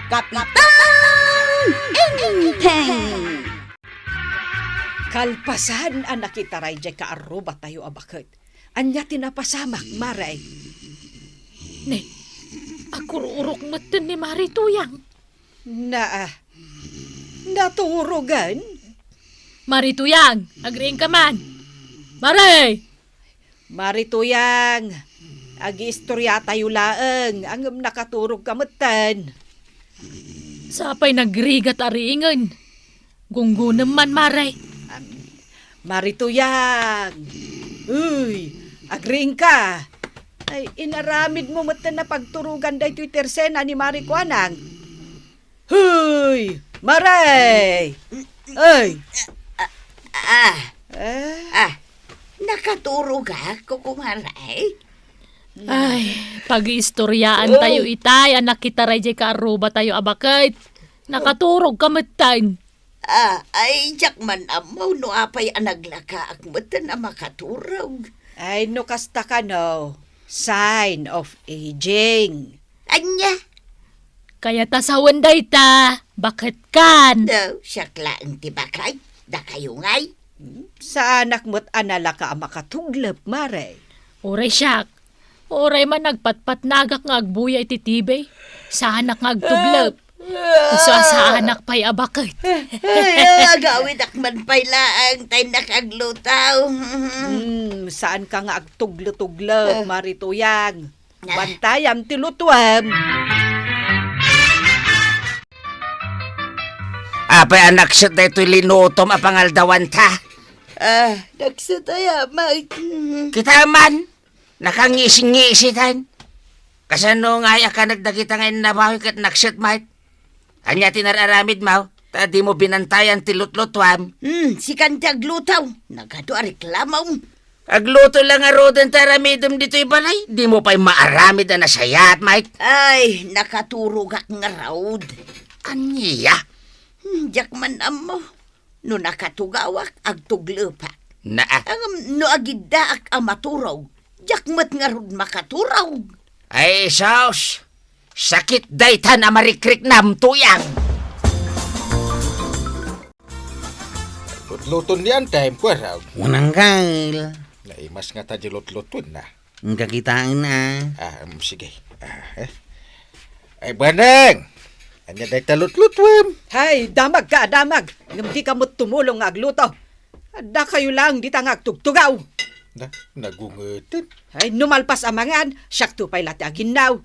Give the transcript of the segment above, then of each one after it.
Kapitan Enteng! Kalpasan ang nakitaray jay kaaruba tayo abakit. Anya tinapasamak, maray. Ne, akururok matan ni Mari Tuyang. Naturugan? Mari Tuyang, agriing ka man. Mari! Marituyang, agi-istorya tayo laeng, ang nakaturog kamatan. Sapay nagrigat ariingan. Gunggo naman, Maray. Marituyang, uy, agring ka. Ay, inaramid mo matan na pagturugan day Twitter sena ni Mari Kuanang. Huy, Maray! Ay! Nakaturo ka, kukumaray? Ay, pag-iistoryaan tayo itay, anak kita ray jay kaaruba tayo abakit. Nakaturog kamatan. Ay, jakman amaw no apay anaglaka akmatan na makaturog. Ay, no kasta ka no. Sign of aging. Anya? Kaya tasawan day ta, bakit kan? No, siyakla ang tibakay. Da kayo ngay. Sa anak mo't anala ka ang makatuglap, Maray. Oray siyak. Oray man nagpatpat nagak nga agbuya ititibay. Sa anak nga agtuglap. Iso sa anak pa'y abakit. Ay, agawid akman pa'y laang tayo nakaglutaw. Saan ka nga agtuglo-tuglo, Marituyang? Bantayam tilutuam. Apay anak siya na ito'y linutom a pangaldawan ta. Nagsataya, mate. Kita man, nakangisi-ngisitan. Kasano nga ka nagdakita ngayon na bahoy kat naksit mate. Anya tinararamid mo, ta di mo binantayan tilutlutwam. Si Kantag lutaw. Nagado reklamaw. Agluto lang nga rodan taramidom dito'y balay. Di mo pa'y maaramid na nasayat mate. Ay, nakaturog ak nga raod. Anya? Jakman amo. No nakatugawak, agtuglupa. Naa. Ang no agiddaak ang maturog. Jakmat nga rod makaturog. Ay, saus. Sakit daytan na marikrik nam tuyang. Lutluton niyan time ko raw. Unang kail. Naimas nga tayo lutluton na. Ang kakitaan na. Sige. Ay, banang! Anya day talutlutwam. Hay, damag ka, damag. Hindi ka mo't tumulong nga agluto. Da kayo lang di tangag tugtugaw. Nagungutin. Ay, numalpas amangan, syakto pa'y lati aginaw.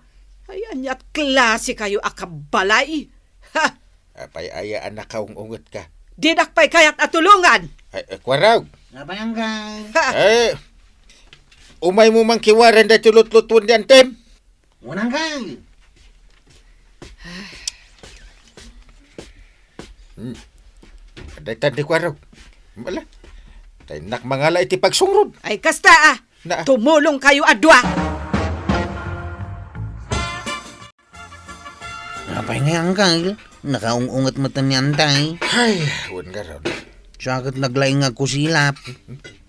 Ay, anyat klase kayo akabalay. Ha! Apay aya anak kaong ungot ka. Dinak pa'y kayat atulungan. Ay, kwaraw. Abang kail. Ha! Ay, umay mo mang kiwaran da tulutluton yan, Tem. Unang kail. Day tandi kwaraw. Mala. Tay nak mangala iti pagsungrod. Ay, kasta Na. tumulong kayo adwa. Apay nga ang kail. Nakaungungat matan niyan tay. Ay, wan nga raw. Sakit naglay nga kusilap.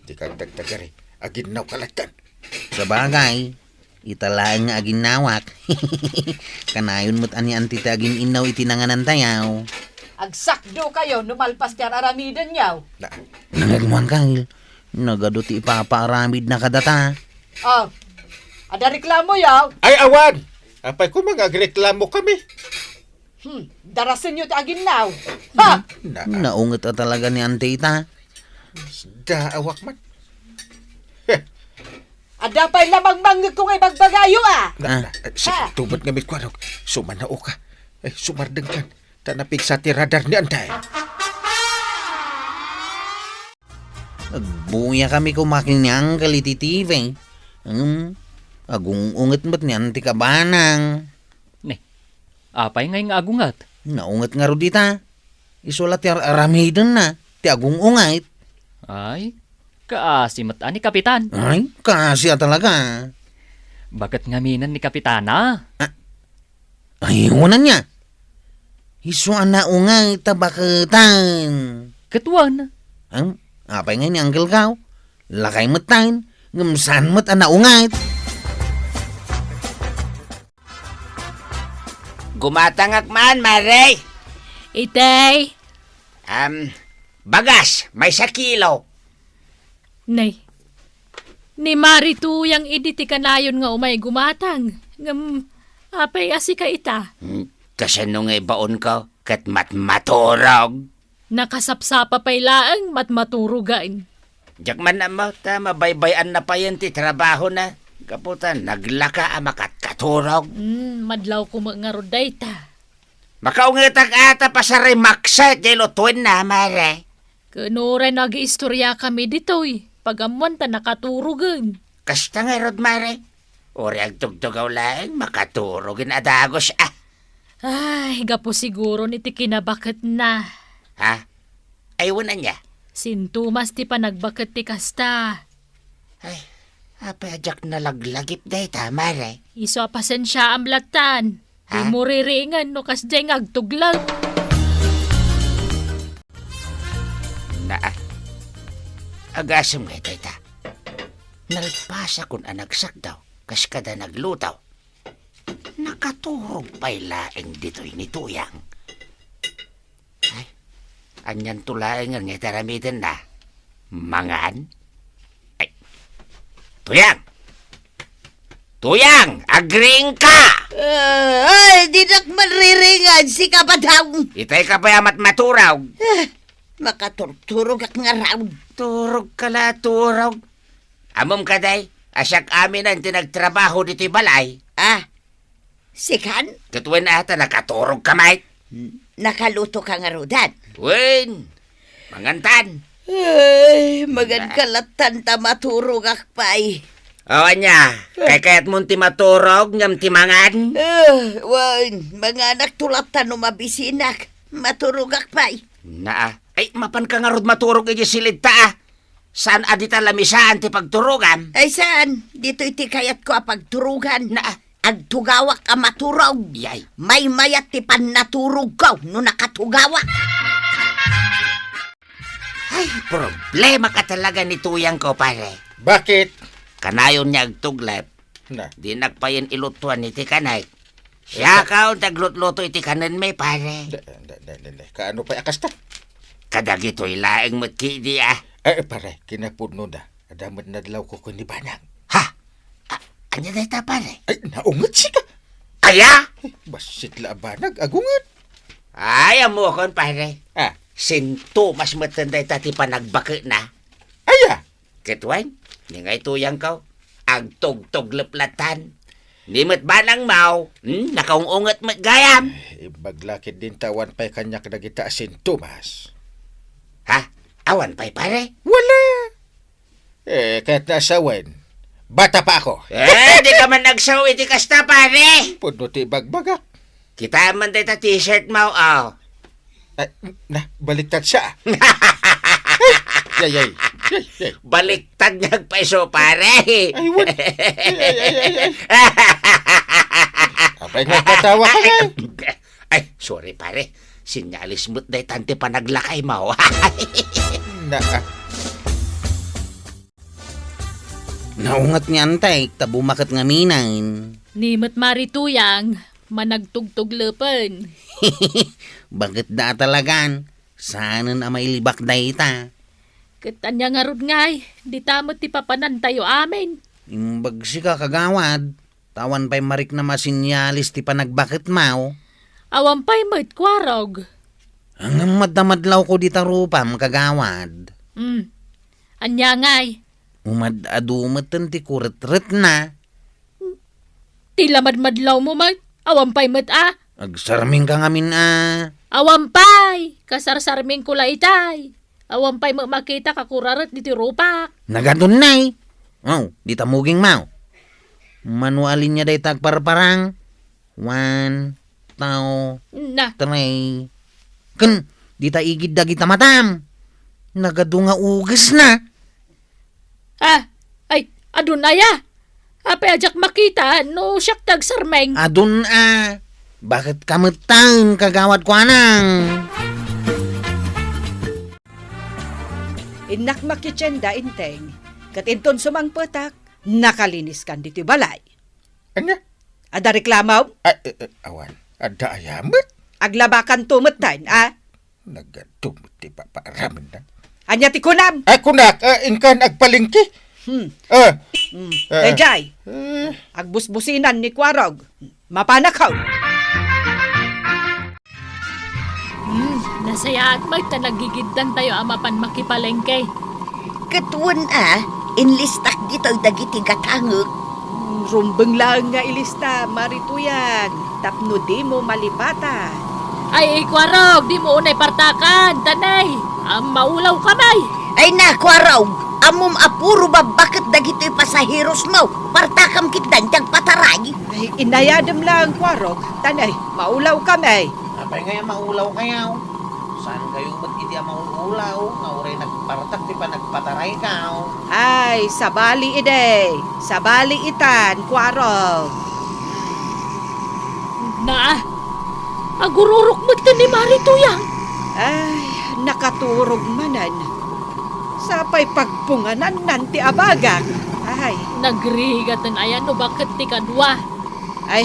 Di kang dagdagari. Aginaw kalatan. Sa bagay, italaang nga aginawak. Kanayon mo't ani antita agin inaw itinanganan tayaw. Agsakdo kayo, numalpas ka aramidan niyaw. Na. Nangagmuhan kail. Nagaduti ipaparamid na kadata. Oh, ada reklamo yaw. Ay, awan! Apay ko mga agreklamo kami. Darasin nyo ti aginaw. Ha! Na. Naungat at talaga ni antita. Da, awak man. Ada pa'y lamang manggag kong ibagbagayo Sige, tubot nga mit kwaraw. Sumanao ka. Ay, sumardeng kan. Tanapig sa ti radar ni Anday. Agbuya kami kumakin niyang kalititive. Agung ungat mo't niyan ti kabanang. Apay ngay nga agungat. Naungat nga ro dita. Isulat ti aramidan na. Ti agung ungat. Ay, kaasimat ani kapitan. Ay, kasya talaga. Bakit ngaminan ni kapitana? Ay, unan niya. Isu na ungay tabaketan. Ketuan. Apay nga ni Uncle Kaw? Lakay metain. Ngemsan met ana ungay. Gumatangak man, Mare. Itay, Bagas, may 1 kilo. nay. Ni Marito yang iditi kanayon nga umay gumatang. Ngam, apay asi ka ita. Kasi nung ibaon ko, kat maturog. Nakasapsapa pay laang maturugan. Diyak man na mo, mabaybayan na pa yan ti trabaho na. Kaputan, naglaka makatkaturog. Madlaw ko mga rodayta. Makaungitak ata pa sa remaksa, jelo tuwin na, Mare. Kunure nag-istorya kami ditoy. Pagamuan ta nakaturugan. Kasta nga, Rod, Mare. Uri ang tugtugaw lang, makaturogin adagos, Ay, gapo siguro ni ti kinabakat na. Ha? Aywan na niya. Sintumas ti panagbakat ti kasta. Ay, apajak na laglagip day ta, Mare. Iso pasensya ang latan. Di Ha? mo riringan no kasday agtuglag. Agasam nga day ta. Nalpasa kun anagsak daw, kas kada naglutaw. Nakaturog pa'y laeng dito'y ni Tuyang. Ay, anyan tulaeng nga taramitin na. Mangan? Ay, Tuyang! Tuyang! Agring ka! Ay, di nak manriringan si kabadaw. Itay ka pa yamat maturaw. Makaturturog ak nga raw. Turog ka la, turog. Amom ka day, asyak amin ang tinagtrabaho dito'y balay. Sikan, Katuwan ata nakaturog ka, mate. nakaluto ka nga rudan. Wen, mangantan. Ay, magankalatan ta maturog ak pay. Awan niya, kayat mong ti maturog, ngam ti mangan. Wan, mga anak tulatan no mabisinak. Maturog ak pay. Ay, mapan ka nga rod maturog iti silid ta, Saan adita lamisaan ti pagturugan? Ay saan? Dito iti kayat ko pagturugan. Agtugawak ka maturog. Yay. May mayat ti pan naturog ko no nakatugawak. Ay, problema ka talaga ni Tuyang ko, pare. Bakit? Kanayon niya agtuglep. Na, Di nagpayin ilutuan iti kanay. Yakaw taglutluto iti kanan may, pare. kaano pa akas ta? Kadagito'y laeng matkidi, Pare, kinapuno na. Adamat na dalaw ko ni Banang. Ha? Anya na ita, pare? Ay, naungat siya ka. Kaya? Basit la banag, agungat. Ay, amo kon, pare. Ah, Sinto, mas matanda ita ti panagbaki na. aya. Ketwain, ni ngay Tuyang ko. Agtog-tog leplatan. Nimot banang mau. Nakaungungat mat gayam. Baglakid din tawan pa'y kanya kadagita asin Tomas. Ha? Awan pa'y, pare? Wala. Kahit nasawan. Bata pa ako. Di ka man nagsaw iti kasta, pare. Puno ti bagbagak. Kita man dita t-shirt mo, Ay, baliktad siya. Yay. Baliktad niyagpaiso, pare. Ay, what? Ay. Apay nagpatawa ka na. Ay, sorry, pare. Sinyalis mo't day tante pa naglakay mo. Naungat ni antay, tabumakat nga minain. Nimot marituyang, managtugtuglepan. Bakit da talagan? Sana na may libak da ita. Katanya nga rod ngay, di tamot ti papanan tayo amin. Imbagsi ka kagawad. Tawan pa'y marik na masinyalis ti panagbakit mao. Awan pa'y mo't kwarog. Ang madlaw ko di tarupam kagawad. Anya ngay, Umad-adumat ti kuret-ret na. tilamad-madlaw mo mag, awan pa'y mo't Agsarming ka ngamin Awan pa'y, kasarsarming kula itay. Awan pa'y makita kakurarat diti rupak. Nagadun nay. Di tamuging mau. Manualin niya day tagparparang. 1, 2, Na, 3. Ken, di ta igid da kita matam. Nagadunga ugas na. ay, adunaya. Apay ajak makita, no siyak tagsarmeng. Adun Bakit kamutan kagawad ko anang? Inak makitsenda inteng. Katinton sumang petak, nakalinis kan dito balay. Ano? Ada reklamaw? Awan. Ada ayamat. Aglabakan tumatan, Nagadumot ti papaaraman na. Anya ti kunam. Ako nak, inkan agpalingki. Dayjay, agbusbusinan ni Kwarog. Mapanakaw. Nasaya at magta nagigiddan tayo amapan makipalengke. Katuan inlistak dito dagiti gatangok. Rumbeng lang nga ilista, Marituyang. Tapno di mo malipatan. Ay, Kwarog, di mo unay partakan, tanay. Maulaw kamay. Ay na, Kwarog, amom apuro ba bakit dagito'y pasahiros mo? Partakam kitdan tiyang pataray. Ay, inayadam lang, Kwarog. Tanay, maulaw kami. Apay nga maulaw kayaw. Saan kayo ba't iti maulaw? Nga uray nagpartak ti pa nagpataray kaw. Ay, sabali ide. Sabali itan, Kwarog. Agururok mo ni Marituyang. Ay, nakaturog manan. Sapay pagpunganan nanti abagang. Ay, Nagrigatan ayan no bakit ti kadwa. ay,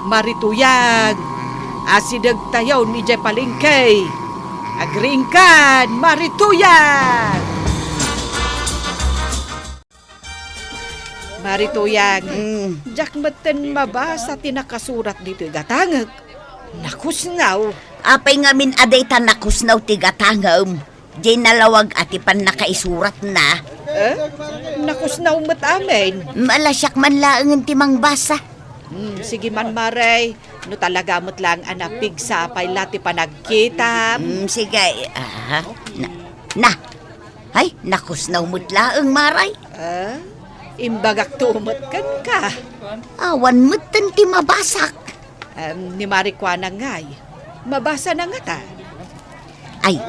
Marituyang. Asidag tayo ni Jay Palingkay. Agringkan, Marituyang. Marituyang, jak meten mabasa tinakasurat dito gatangag. Nakusnaw. Apay ngamin aday tanakusnaw ti gatangam. Di nalawag ati pan nakaisurat na. Nakusnaw mat amin. Malasyak man laangan ti mangbasa. Sige man, Maray. No talaga mo't lang anapig sa apay lati pa nagkita. Sige. Ay, nakusnaw mo't laang maray. Imbagak tumot kan ka. Awan mo't ti mabasak. Ni Marikwana ngay. Mabasa na nga ta. Ay,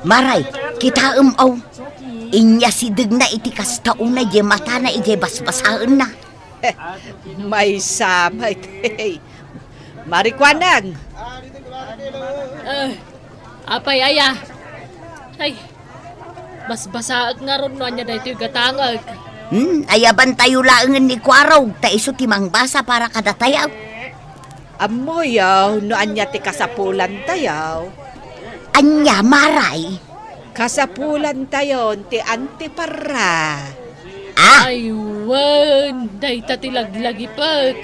maray, kita aw. Inya sidig na iti kastaon na di mata na iti basbasaan na. May samay. Marikwanang. Apay aya. Ay, basbasaag nga ron no niya dahito yung gatangag. Ayaban tayo laangan ni Kwarog, ta iso timang basa para kadatayaw. Amoyaw, no anya ti kasapulan tayaw. Anya, maray. Kasapulan tayon ti antipara. Aywan, day tatilaglag ipag.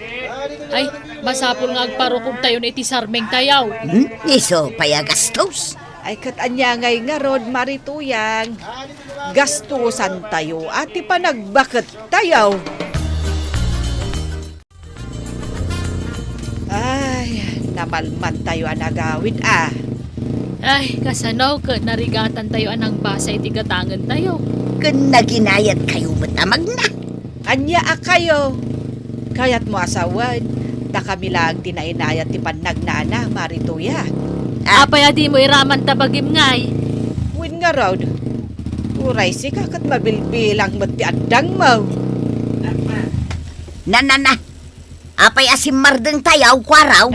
Ay, masapol nga agparukog tayo na iti sarmeng tayaw. Iso, payagastos. Ay kat anya ngay nga rod, Marituyang. Gastusan tayo at ipanagbakat tayo. Ay, namalman tayo anagawin Ay, kasanaw ka narigatan tayo anang basa iti gatangan tayo. Kun naginayat kayo matamag na. Anya kayo. Kayat mo asawan. Da kami lang tinainayat ti panagnana, Marituya. Apay adi mo iraman tabagim ngay. Win nga raw. Uray si kakat mabilbilang mo ti addang mo. Na. Apay asim mardeng tayaw, Kwaraw.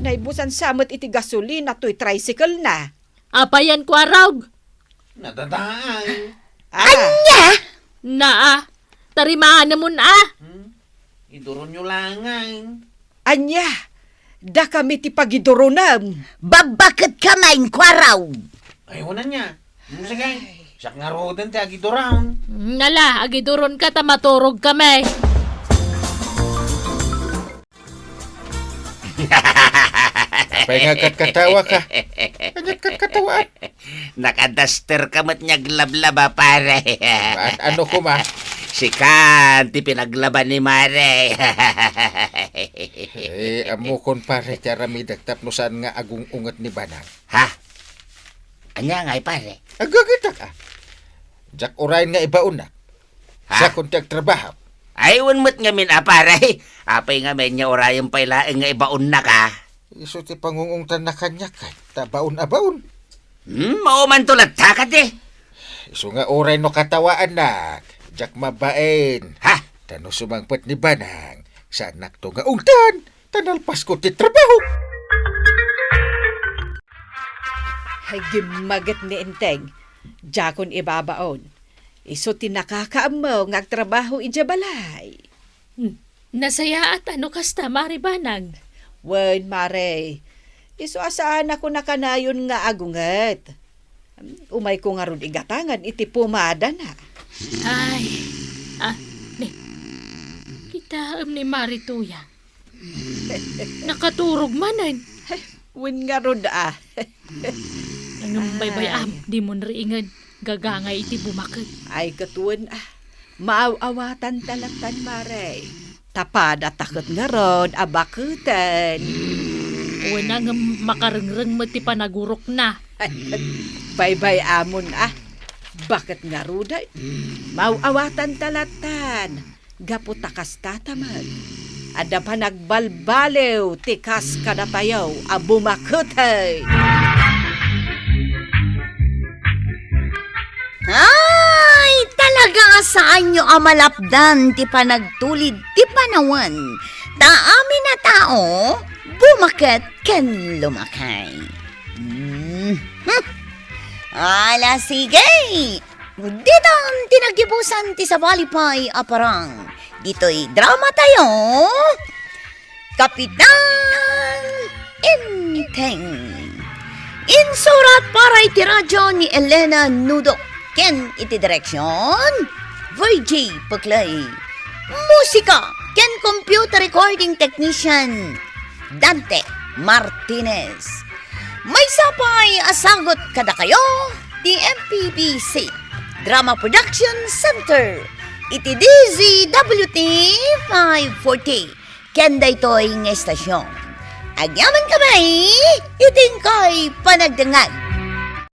Naibusan samot iti gasolina to'y tricycle na. Apayan Kwarog. Nadadaan. Anya? Tarimaan namun Iduron nyo langan. Anya, da kami ti pagiduronam. Babakit kamain, Kwaraw. Ayaw na niya. Sige. Siyak nga rodan ti agidurawn. Nala, agiduron ka tamaturog kami. Apay nga katawa ka. Kanyat katawa. Nakadaster ka mat niya glablaba, pare. Ano ko ma? Si Kanti pinaglaban ni Mare. Amo kon pare karamidag tapno saan nga agung ungat ni Banang. Ha? Anya ngay, pare? Agagita ka. Jak orain nga ibaon na. Sa kontag trabaho. Ayun mo't nga min, pare. Apay nga men niya orayan pa ilaeng nga ibaon na ka. Iso ti pangungungtan na kanya ka. Tabaon abaon. Mauman tulat takat eh. Iso nga oray no katawaan na. Jak mabain. Ha? Tano sumangpet ni Banang. Sa anak to nga ungtan. Tanalpas ko ti trabaho. Ay gimagat ni Enteng. Jakon ibabaon. Iso ti nakakaamaw ngagtrabaho ija balay. Nasaya at ano kasta, Mari Banag? Wen, Mare. Iso asaan ako nakanayon nga agunget. Umay ko nga ron igatangan, iti pumada na. Ay, ni, kita ni Mari Tuya. Nakaturog manan. Wen nga ron Ang baybayam, di mo nariingan. Gagangay iti bumakit. Ay katuan maaawatan talatan, Mare. Tapad at takot nga ron, abakutan. Wala nga makarengreng mo ti panagurok na. Baybay amon Bakit nga ruday? Mauawatan talatan. Gapo takas tatamag. Ada pa nagbalbalew, tikas kadatayaw, abumakutay. Ay, talaga saan nyo amalapdan ti panagtulid ti panawan. Taami na tao, bumakat ken lumakay. Ala sige, dito ang tinagibusan ti Sabalipay aparang. Dito'y drama tayo, Kapitan Inteng. Insurat para iti radyo ni Elena Nudo. Ken iti direksyon, VJ Paklay. Musika, ken computer recording technician, Dante Martinez. May sapay asagot kada kayo, di MPBC Drama Production Center. Iti DZWT 540. Ken daytoy nga estasyon. Agyaman kamay, iting ko'y panagdangag.